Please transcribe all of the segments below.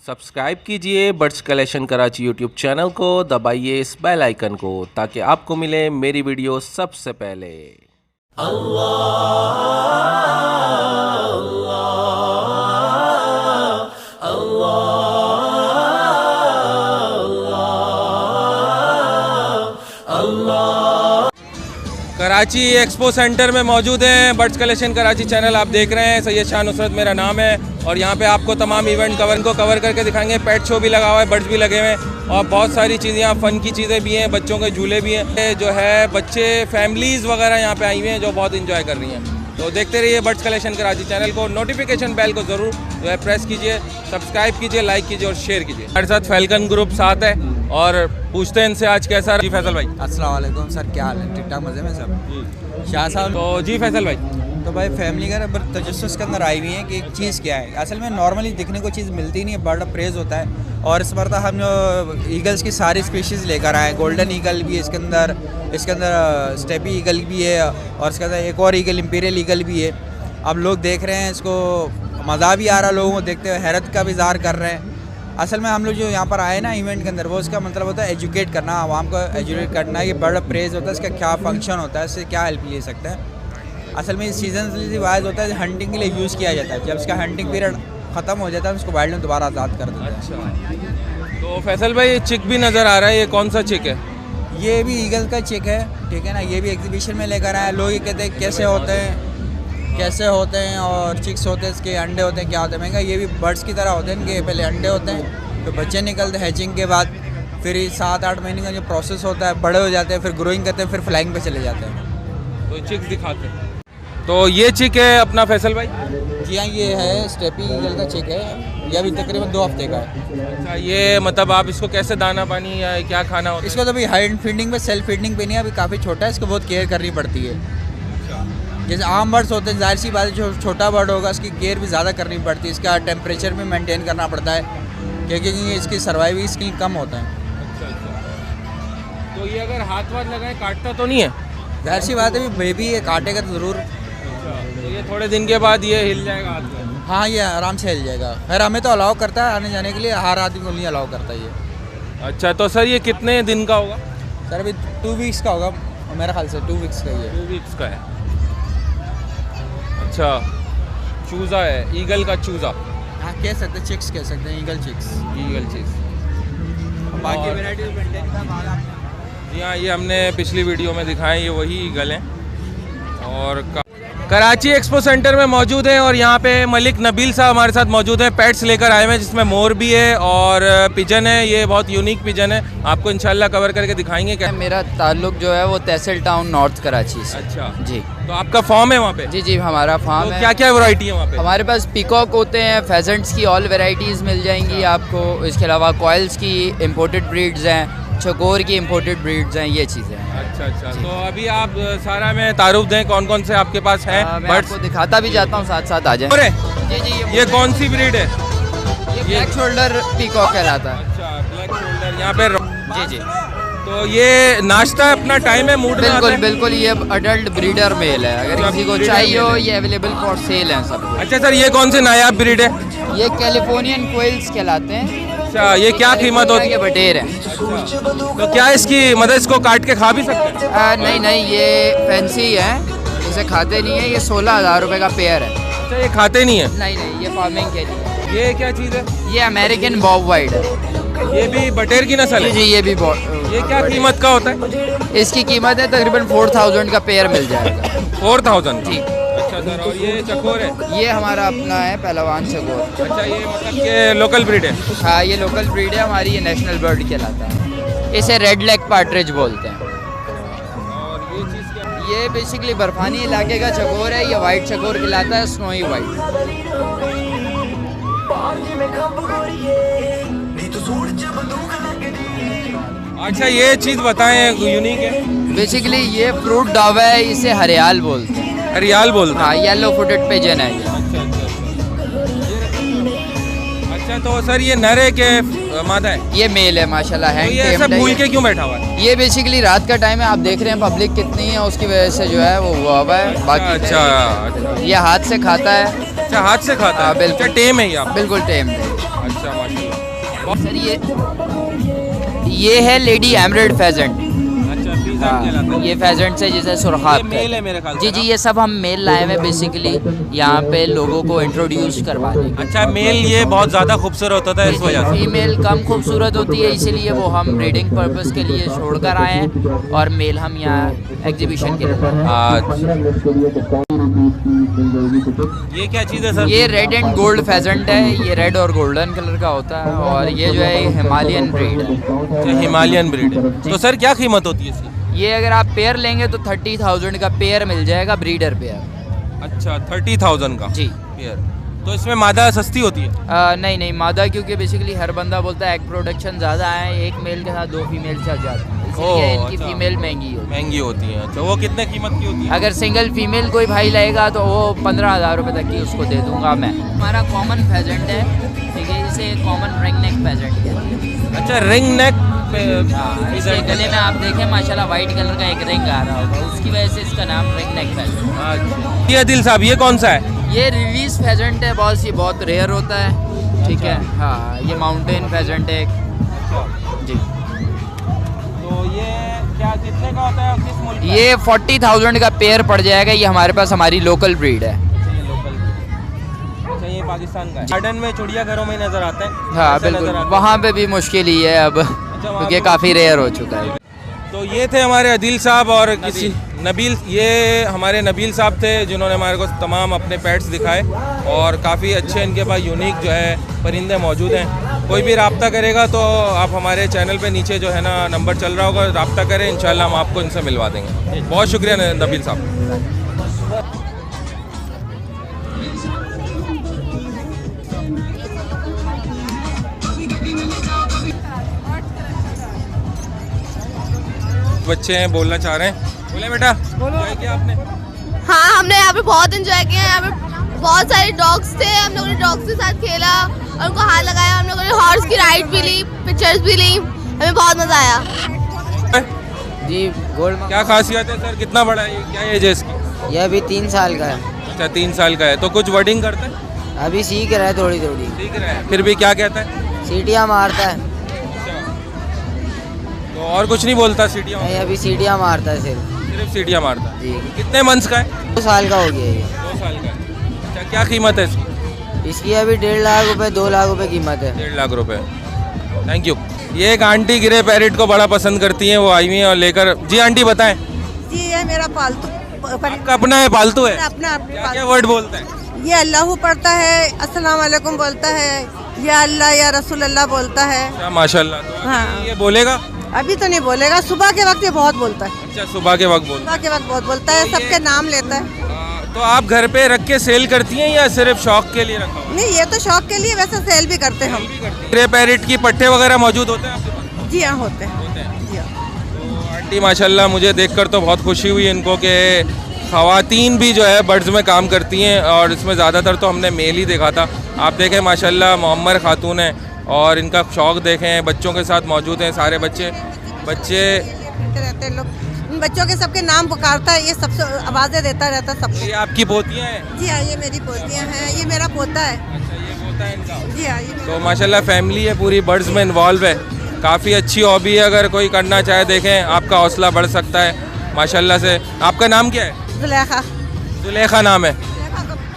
Subscribe कीजिए birds collection Karachi YouTube channel को, दबाइए इस बेल आइकन को ताकि आपको मिले मेरी वीडियो सबसे पहले। कराची एक्सपो सेंटर में मौजूद हैं बर्ड्स कलेक्शन कराची चैनल आप देख रहे हैं। सैयद शाह नुसरत मेरा नाम है और यहाँ पे आपको तमाम इवेंट कवर करके दिखाएंगे। पेट शो भी लगा हुआ है, बर्ड्स भी लगे हुए हैं और बहुत सारी चीज़ें यहाँ फ़न की चीज़ें भी हैं, बच्चों के झूले भी हैं। जो है बच्चे फैमिलीज़ वगैरह यहाँ पे आई हुई हैं जो बहुत इंजॉय कर रही हैं। तो देखते रहिए बर्ड्स कलेक्शन कराची चैनल को, नोटिफिकेशन बेल को ज़रूर जो है प्रेस कीजिए, सब्सक्राइब कीजिए, लाइक कीजिए और शेयर कीजिए। हमारे साथ फैल्कन ग्रुप साथ है और पूछते हैं इनसे आज कैसा। जी फैसल भाई, अस्सलाम वालेकुम सर, क्या हाल है? ठीक ठाक मज़े में सब? शाह साहब। तो जी फैसल भाई, तो भाई फैमिली का तजस्सुस के अंदर आई हुई है कि एक चीज़ क्या है। असल में नॉर्मली दिखने को चीज़ मिलती नहीं है, बर्ड प्रेज होता है। और इस बार हम जो ईगल्स की सारी स्पीशीज़ लेकर आए, गोल्डन ईगल भी है इसके अंदर स्टेपी ईगल भी है और इसके अंदर एक और ईगल इंपीरियल ईगल भी है। अब लोग देख रहे हैं इसको, मज़ा भी आ रहा है लोगों को देखते हुए, हैरत का भी इज़हार कर रहे हैं। असल में हम लोग जो यहाँ पर आए ना इवेंट के अंदर, वो इसका मतलब होता है एजुकेट करना, आवाम को एजुकेट करना है कि बर्ड प्रेज होता है, इसका क्या फंक्शन होता है, इससे क्या हेल्प ले सकते हैं। असल में सीजन वाइज होता है, हंटिंग के लिए यूज़ किया जाता है। जब इसका हंटिंग पीरियड ख़त्म हो जाता है उसको वाइल्ड में दोबारा आज़ाद कर देते हैं। अच्छा, तो फैसल भाई चिक भी नज़र आ रहा है, ये कौन सा चिक है? ये भी ईगल का चिक है, ठीक है ना। ये भी एग्जीबिशन में लेकर आए। लोग ये कहते हैं कैसे होते हैं और चिक्स होते हैं, इसके अंडे होते हैं, क्या होते हैं। मैं कहा ये भी बर्ड्स की तरह होते हैं, इनके पहले अंडे होते हैं, तो बच्चे निकलते हैं हैचिंग के बाद, फिर 7-8 महीने का जो प्रोसेस होता है, बड़े हो जाते हैं, फिर ग्रोइंग करते हैं, फिर फ्लाइंग पे चले जाते हैं। तो चिक्स दिखाते हैं। तो ये चिक है अपना फैसल भाई? जी हाँ, ये है स्टेपी ईगल का चिक है। ये अभी तकरीबन 2 हफ्ते का है। अच्छा, ये मतलब आप इसको कैसे दाना पानी या क्या खाना होता है? इसको तो अभी हाइड फीडिंग में, सेल्फ फीडिंग पे नहीं है, अभी काफ़ी छोटा है, इसको बहुत केयर करनी पड़ती है। जैसे आम बर्ड्स होते हैं, जाहिर सी बात है, जो छोटा बर्ड होगा उसकी केयर भी ज़्यादा करनी पड़ती है, इसका टेम्परेचर भी मेंटेन करना पड़ता है क्योंकि इसकी सर्वाइविंग स्किल कम होता है। अच्छा। तो ये अगर हाथ लगाए काटता तो नहीं है? जाहिर सी बात है, बेबी है, काटेगा तो ज़रूर। तो ये थोड़े दिन के बाद ये हिल जाएगा हाथ में? हाँ, ये आराम से हिल जाएगा। खैर हमें तो अलाउ करता है आने जाने के लिए, हर आदमी को नहीं अलाउ करता ये। अच्छा, तो सर ये कितने दिन का होगा? सर अभी 2 वीक्स का होगा मेरे ख्याल से, 2 वीक्स का ही है। 2 वीक्स का है। अच्छा, चूज़ा है, ईगल का चूज़ा। हाँ, कह सकते हैं, चिक्स कह सकते हैं, ईगल चिक्स। बाकी और- वैरायटी जी हाँ, ये हमने पिछली वीडियो में दिखाए, ये वही ईगल हैं। और कराची एक्सपो सेंटर में मौजूद हैं और यहाँ पे मलिक नबील साहब हमारे साथ मौजूद हैं। पेट्स लेकर आए हुए हैं जिसमें मोर भी है और पिजन है। ये बहुत यूनिक पिजन है, आपको इंशाल्लाह कवर करके दिखाएंगे। क्या मेरा ताल्लुक जो है वो तहसील टाउन नॉर्थ कराची से। अच्छा जी, तो आपका फार्म है वहाँ पे? जी, हमारा फार्म तो है। क्या क्या वैरायटी है वहाँ पे? हमारे पास पीकॉक होते हैं, फेजेंट्स की ऑल वैरायटीज़ मिल जाएंगी आपको। इसके अलावा कॉयल्स की इंपोर्टेड ब्रीड्स हैं, चकोर की इंपोर्टेड ब्रीड्स हैं, ये चीज़ें हैं। अच्छा, तो अभी आप सारा में तारुफ दें कौन कौन से आपके पास हैं मैं बर्ड्स? आपको दिखाता भी जाता हूँ, साथ साथ आ जाए। जी, ये कौन सी ब्रीड है? ये ब्लैक शोल्डर पीकॉक कहलाता है। अच्छा, ब्लैक शोल्डर। यहाँ पे जी, तो ये नाश्ता अपना टाइम है, मूड में आता है? बिल्कुल ये अडल्ट ब्रीडर मेल है, अगर किसी को चाहिए हो ये अवेलेबल फॉर सेल है सब। अच्छा सर, ये कौन से नायाब ब्रीड है? ये कैलिफोर्नियन क्वेल्स कहलाते हैं। अच्छा, ये क्या कीमत होती के है? बटेर हैं। तो क्या इसकी मतलब इसको काट के खा भी सकते हैं? नहीं, ये फैंसी है, इसे खाते नहीं है। ये 16,000 रुपये का पेयर है। अच्छा, ये खाते नहीं है? नहीं, ये फार्मिंग के लिए। ये क्या चीज़ है? ये अमेरिकन बॉब वाइट है। ये भी बटेर की नस्ल जी, है? ये भी ये क्या कीमत का होता है? इसकी कीमत है तकरीबन 4,000 का पेयर मिल जाएगा। 4,000? जी। अच्छा सर, और ये चकोर है? ये हमारा अपना है पहलवान चकोर। अच्छा, ये मतलब ये लोकल ब्रीड है? हाँ, ये लोकल ब्रीड है हमारी, ये नेशनल बर्ड कहलाता है। इसे रेड लेग पार्ट्रिज बोलते हैं। और ये चीज़ क्या? ये बेसिकली बर्फानी इलाके का चकोर है, ये वाइट चकोर कहलाता है, स्नोई वाइट। अच्छा, ये चीज़ बताएं, यूनिक है। बेसिकली ये फ्रूट डव है, इसे हरियाल बोलते हैं। हरियाल बोलते हैं? हाँ, येलो फुटेड पिजन है ये। अच्छा, तो सर ये नर है के मादा है? ये मेल है माशाल्लाह, तो हैंड ये ऐसा टेम्ड है भूल ये। के क्यों बैठा हुआ है? ये बेसिकली रात का टाइम है, आप देख रहे हैं पब्लिक कितनी है, उसकी वजह से जो है वो हुआ हुआ है। बाकी अच्छा, ये हाथ से खाता है। अच्छा, हाथ से खाता है? हाँ, बिल्कुल। अच्छा, टेम है ये आप? बिल्कुल टेम है। अच्छा माशाल्लाह। सर ये है लेडी एमरेड फेजेंट। अच्छा पीज़न कहलाता है। ये फेजेंट से जैसे सुरखात ये मेल है मेरे ख्याल से जी ना? ये सब हम मेल लाए हुए बेसिकली यहाँ पे लोगों को इंट्रोड्यूस करवाने के। अच्छा मेल ये बहुत ज़्यादा खूबसूरत होता है इस वजह से। फीमेल कम खूबसूरत होती है इसीलिए वो हम ब्रीडिंग पर्पस के लिए छोड़कर आए हैं और मेल हम यहाँ एग्जीबिशन के लिए लाए हैं। अच्छा ये क्या चीज़ है सर? ये रेड एंड गोल्ड फेजेंट है। ये रेड और गोल्डन कलर का होता है और ये जो है हिमालयन ब्रीड है। अच्छा हिमालयन ब्रीड है। तो सर क्या कीमत होती है इसकी? ये अगर आप पेयर लेंगे तो 30,000 का पेयर मिल जाएगा, ब्रीडर पेयर। अच्छा 30,000 का जी। पेयर। तो इसमें मादा सस्ती होती है? नहीं मादा, क्योंकि बेसिकली हर बंदा बोलता है एग प्रोडक्शन ज़्यादा है, एक मेल के साथ 2 फीमेल चल जाती है, इसलिए इनकी अच्छा। फीमेल महंगी होती महंगी होती है। अच्छा वो कितने कीमत की होती है। है? अगर सिंगल फीमेल कोई भाई लेगा तो वो 15,000 रुपये तक की उसको दे दूंगा मैं। हमारा कॉमन फेजेंट है, ठीक है, इसे कॉमन रिंग नेक फेजेंट कहते हैं। अच्छा रिंग नेक इसके गले में आप देखें माशाल्लाह वाइट कलर का एक रिंग आ रहा होगा, उसकी वजह से इसका नाम रिंग नेक फेजेंट। अच्छा ये दिल साहब ये कौन सा है? ये रिलीज फेजेंट है बॉस, ये बहुत रेयर होता है, ठीक है। हाँ ये माउंटेन फेजेंट है जी। तो ये क्या कितने का होता है, किस मुल्क का? ये 40,000 का पेयर पड़ जाएगा। ये हमारे पास हमारी लोकल ब्रीड है। ये लोकल। अच्छा ये पाकिस्तान का है। गार्डन में चिड़ियाघरों में नजर आता है? हाँ ऐसे बिल्कुल, नजर आता है? वहाँ पे भी मुश्किल ही है अब, वहाँ क्योंकि पे काफ़ी रेयर हो चुका है। तो ये थे हमारे अदील साहब और किसी नबील, ये हमारे नबील साहब थे जिन्होंने हमारे को तमाम अपने पेट्स दिखाए और काफ़ी अच्छे इनके पास यूनिक जो है परिंदे मौजूद हैं। कोई भी रब्ता करेगा तो आप हमारे चैनल पे नीचे जो है ना नंबर चल रहा होगा, रब्ता करें, इंशाल्लाह हम आपको इनसे मिलवा देंगे। बहुत शुक्रिया नबील साहब। बच्चे हैं बोलना चाह रहे हैं, बोले बेटा enjoy किया आपने? हाँ हमने यहाँ पे बहुत एंजॉय किया। यहाँ पे बहुत सारे डॉग्स थे, हम लोगों ने डॉग्स के साथ खेला और उनको हाथ लगाया। हम लोगों ने हॉर्स की राइड भी ली, पिक्चर्स भी ली, हमें बहुत मजा आया। जी गोल्ड क्या खासियत है सर, कितना बड़ा है ये, क्या एज है इसकी? ये अभी 3 साल का है, अच्छा 3 साल का है। तो कुछ वर्डिंग करता है? अभी सीख रहा है थोड़ी थोड़ी, सीख रहा है, फिर भी क्या कहता है? सीटियाँ मारता है। तो और कुछ नहीं बोलता? सीटियाँ अभी सीटियाँ मारता है सिर्फ सीटियाँ मारता है। जी। कितने मंथ्स का है? 2 साल का हो गया ये। 2 साल का है। अच्छा क्या कीमत है इसकी? इसकी अभी 1.5 लाख रुपए 2 लाख रुपए कीमत है। 1.5 लाख रुपए। Thank you. ये एक आंटी ग्रे पैरेट को बड़ा पसंद करती हैं, वो आई हुई हैं और लेकर। जी आंटी बताएं। जी ये मेरा पालतू आपका अपना है, पालतू है? अपना क्या क्या वर्ड बोलता है? ये अल्लाह पढ़ता है, अस्सलाम वालेकुम बोलता है, या अल्लाह या रसूल अल्लाह बोलता है। अच्छा माशाल्लाह। तो हाँ। ये बोलेगा? अभी तो नहीं बोलेगा, सुबह के वक्त ये बहुत बोलता है। अच्छा सुबह के वक्त बोलता सुबह के वक्त बहुत बोलता है, तो सबके नाम लेता है। है। तो आप घर पे रख के सेल करती हैं या सिर्फ शौक के लिए रखा हुआ? नहीं ये तो शौक के लिए, वैसे सेल भी करते हैं हम। ग्रे पैरेट की पट्टे वगैरह मौजूद होते हैं आपके पास? जी हाँ होते हैं। होते हैं। जी हाँ। तो आंटी माशाल्लाह मुझे देखकर तो बहुत खुशी हुई इनको कि ख़वातीन भी जो है बर्ड्स में काम करती हैं और इसमें ज़्यादातर तो हमने मेल ही देखा था। आप देखें माशाल्लाह मुअम्मर खातून है और इनका शौक़ देखें, बच्चों के साथ मौजूद हैं सारे बच्चे रहते हैं लोग, उन बच्चों के सबके नाम पुकारता है, ये सबसे आवाज़ें देता रहता है सबको। ये आपकी पोतियाँ हैं? जी हाँ ये मेरी पोतियाँ हैं, ये मेरा पोता है। अच्छा ये पोता है इनका? जी हाँ ये तो माशाल्लाह फैमिली है पूरी बर्ड्स में इन्वॉल्व है। काफ़ी अच्छी हॉबी है, अगर कोई करना चाहे देखें आपका हौसला बढ़ सकता है माशाल्लाह से। आपका नाम क्या है? जुलेखा। जुलेखा नाम है।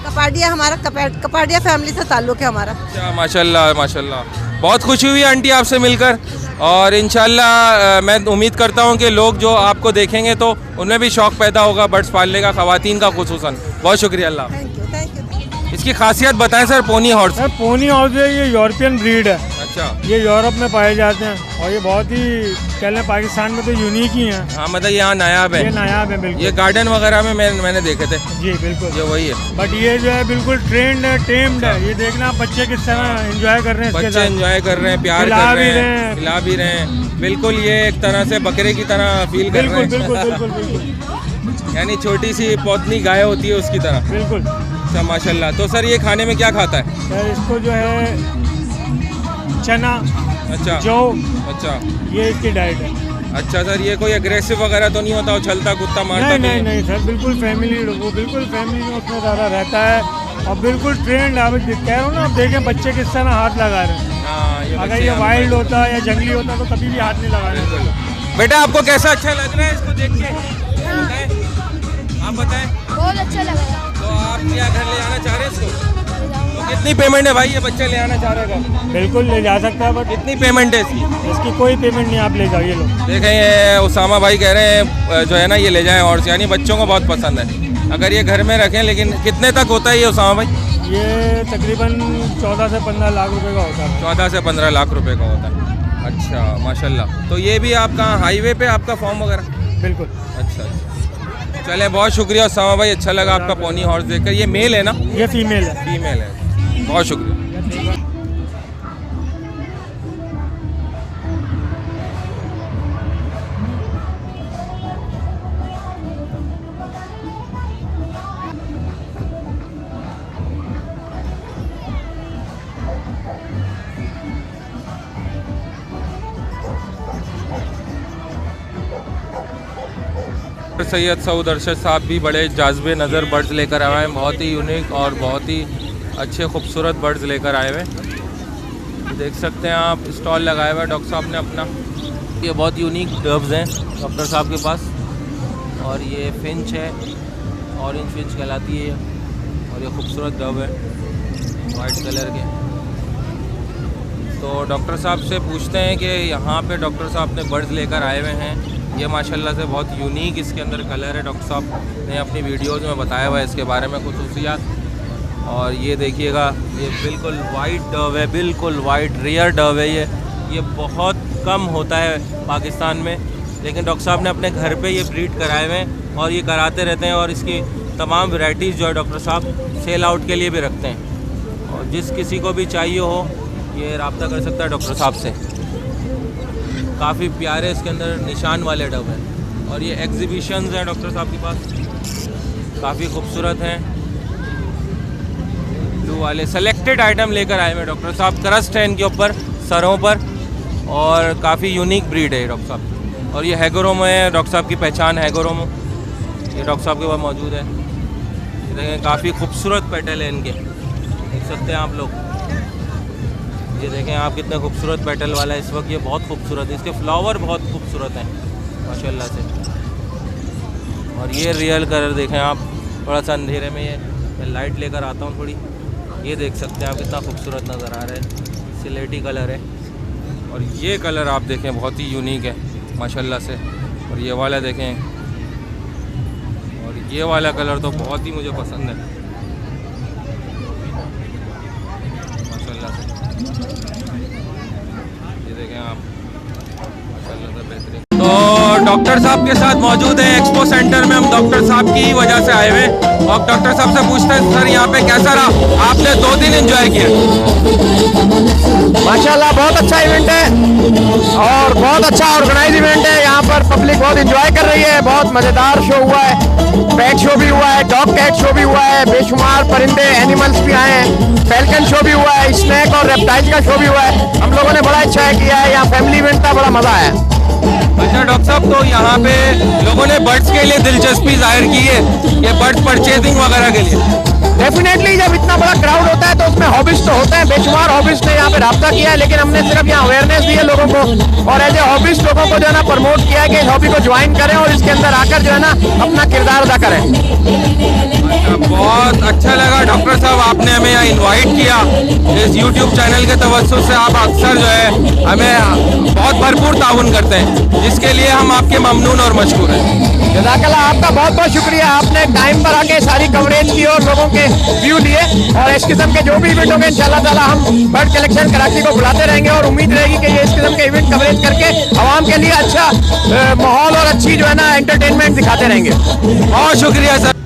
कपाडिया, हमारा कपाडिया फैमिली से ताल्लुक़ है हमारा। अच्छा माशाल्लाह माशाल्लाह। बहुत खुशी हुई आंटी आपसे मिलकर और इंशाल्लाह मैं उम्मीद करता हूँ कि लोग जो आपको देखेंगे तो उनमें भी शौक़ पैदा होगा बर्ड्स पालने का, ख़वातीन का खुसूसन। बहुत शुक्रिया अल्लाह। Thank you thank you. इसकी खासियत बताएं sir, pony horse. Sir pony house है, ये यूरोपियन ब्रीड है। अच्छा ये यूरोप में पाए जाते हैं और ये बहुत ही कह लें पाकिस्तान में तो यूनिक ही हैं। हाँ मतलब यहाँ नायाब ये है। नायाब है बिल्कुल। ये गार्डन वगैरह में मैंने देखे थे। जी बिल्कुल। ये वही है। बट ये जो है बिल्कुल ट्रेंड है, टेम्ड है। ये देखना आप बच्चे किस तरह एंजॉय कर रहे हैं इसके बच्चे साथ। एंजॉय कर रहे हैं, प्यार खिला कर रहे भी रहे हैं, हैं। खिला भी रहे हैं। बिल्कुल ये एक तरह से बकरे की तरह फील कर रहे बिल्कुल हैं। बिल्कुल बिल्कुल बिल्कुल यानी छोटी सी पौधनी गाय होती है उसकी तरह। बिल्कुल। अच्छा माशाल्लाह। तो सर ये खाने में क्या खाता है? सर इसको जो है चना, अच्छा जौ, अच्छा ये इसकी डाइट है। अच्छा सर ये कोई एग्रेसिव वगैरह तो नहीं होता, वो चलता कुत्ता मारता नहीं भी नहीं नहीं सर, बिल्कुल फैमिली, वो बिल्कुल फैमिली में उसमें ज़्यादा रहता है। और बिल्कुल ट्रेंड आप कह रहे हो ना, आप देखें बच्चे किस तरह हाथ लगा रहे हैं। हाँ, ये अगर बच्चे ये यहाँ पे वाइल्ड होता या जंगली होता तो कभी भी हाथ नहीं लगाने देते। बेटा आपको कैसा अच्छा लग रहा है इसको देख के? बताएं, आप बताएं। बहुत अच्छा लग रहा है। तो आप क्या घर ले आना चाह रहे हैं इसको? तो कितनी पेमेंट है भाई, ये बच्चा ले आना चाह रहे हैं? बिल्कुल ले जा सकता है, बट कितनी पेमेंट है इसकी? इसकी कोई पेमेंट नहीं, आप ले जाओ ये लो। देखें ये उसामा भाई कह रहे हैं जो है ना, ये ले जाएं और यानी बच्चों को बहुत पसंद है अगर ये घर में रखें। लेकिन कितने तक होता है ये उसामा भाई? ये तकरीबन 14 से 15 लाख रुपए का होता है। 14 से 15 लाख रुपए का होता है। अच्छा माशाल्लाह। तो ये भी आप कहाँ हाईवे पे आपका फॉर्म वगैरह? बिल्कुल। अच्छा अच्छा, चले बहुत शुक्रिया उसामा भाई, अच्छा लगा आपका पोनी हॉर्स देखकर। ये मेल है ना? ये फीमेल है। फीमेल है, बहुत शुक्रिया। सैयद सऊद अरशद साहब भी बड़े जाज़बे नज़र बर्ड्स लेकर आए हैं, बहुत ही यूनिक और बहुत ही अच्छे खूबसूरत बर्ड्स लेकर आए हुए हैं। देख सकते हैं आप, स्टॉल लगाया हुआ है डॉक्टर साहब ने अपना। ये बहुत यूनिक डव्स हैं डॉक्टर साहब के पास, और ये फिंच है, ऑरेंज फिंच कहलाती है, और ये खूबसूरत डव है वाइट कलर के। तो डॉक्टर साहब से पूछते हैं कि यहाँ पे डॉक्टर साहब ने बर्ड्स लेकर आए हुए हैं। ये माशाल्लाह से बहुत यूनिक इसके अंदर कलर है, डॉक्टर साहब ने अपनी वीडियोज़ में बताया हुआ है इसके बारे में खुसूसियात। और ये देखिएगा, ये बिल्कुल वाइट डव है, बिल्कुल वाइट रेयर डव है। ये बहुत कम होता है पाकिस्तान में, लेकिन डॉक्टर साहब ने अपने घर पे ये ब्रीड कराए हुए हैं और ये कराते रहते हैं। और इसकी तमाम वैरायटीज़ जो है डॉक्टर साहब सेल आउट के लिए भी रखते हैं, और जिस किसी को भी चाहिए हो ये रब्ता कर सकता है डॉक्टर साहब से। काफ़ी प्यारे इसके अंदर निशान वाले डव हैं, और ये एग्जीबिशंस हैं डॉक्टर साहब के पास, काफ़ी खूबसूरत हैं। ब्लू वाले सेलेक्टेड आइटम लेकर आए हैं डॉक्टर साहब, क्रस्ट है इनके ऊपर सरों पर, और काफ़ी यूनिक ब्रीड है डॉक्टर साहब। और ये हैगोरोमो है, डॉक्टर साहब की पहचान हैगोरोमो, ये डॉक्टर साहब के पास मौजूद है। ये देखें काफ़ी खूबसूरत पेटल है इनके, देख सकते हैं आप लोग। ये देखें आप कितने खूबसूरत पेटल वाला है इस वक्त, ये बहुत खूबसूरत है, इसके फ्लावर बहुत खूबसूरत हैं माशाल्लाह से। और ये रियल कलर देखें आप, थोड़ा सा अंधेरे में ये मैं लाइट लेकर आता हूँ थोड़ी, ये देख सकते हैं आप कितना खूबसूरत नज़र आ रहा है, सिलेटी कलर है। और ये कलर आप देखें बहुत ही यूनिक है माशाल्लाह से। और ये वाला देखें, और ये वाला कलर तो बहुत ही मुझे पसंद है माशाल्लाह से। ये देखें आप माशाल्लाह से बेहतरीन। तो डॉक्टर साहब के साथ मौजूद है एक्सपो सेंटर में, हम डॉक्टर साहब की ही वजह से आए हुए हैं, और डॉक्टर साहब से पूछते हैं सर यहाँ पे कैसा रहा? आपने 2 दिन एंजॉय किया? माशाल्लाह बहुत अच्छा इवेंट है और बहुत अच्छा ऑर्गेनाइज इवेंट है। यहाँ पर पब्लिक बहुत एंजॉय कर रही है, बहुत मज़ेदार शो हुआ है, पेट शो भी हुआ है, डॉग कैट शो भी हुआ है, बेशुमार परिंदे एनिमल्स भी आए हैं, फैल्कन शो भी हुआ है, स्नैक और रेप्टाइल का शो भी हुआ है। हम लोगों ने बड़ा अच्छा किया है, यहाँ फैमिली इवेंट था, बड़ा मज़ा आया। अच्छा डॉक्टर साहब, तो यहाँ पे लोगों ने बर्ड्स के लिए दिलचस्पी जाहिर की है, ये बर्ड्स परचेजिंग वगैरह के लिए? डेफिनेटली जब इतना बड़ा क्राउड होता है तो उसमें हॉबिस्ट तो होते हैं, बेशुमार हॉबिस्ट ने यहाँ पे रब्ता किया है, लेकिन हमने सिर्फ यहाँ अवेयरनेस दी है लोगों को, और एज ए हॉबिस्ट लोगों को जो है ना प्रमोट किया है कि इस हॉबी को ज्वाइन करें और इसके अंदर आकर जो है ना अपना किरदार अदा करें। बहुत अच्छा लगा डॉक्टर साहब, आपने हमें यहाँ इन्वाइट किया इस यूट्यूब चैनल के तवज्जुह से। आप अक्सर जो है हमें बहुत भरपूर ताउन करते हैं, जिसके लिए हम आपके ममनून और मशकूर हैं। जज़ाकल्लाह, आपका बहुत बहुत शुक्रिया, आपने टाइम पर आके सारी कवरेज की और लोगों के व्यू लिए, और इस किस्म के जो भी इवेंट होंगे इंशाल्लाह ताला हम बर्ड कलेक्शन कराची को बुलाते रहेंगे, और उम्मीद रहेगी कि ये इस किस्म के इवेंट कवरेज करके आवाम के लिए अच्छा माहौल और अच्छी जो है ना एंटरटेनमेंट दिखाते रहेंगे। बहुत शुक्रिया सर।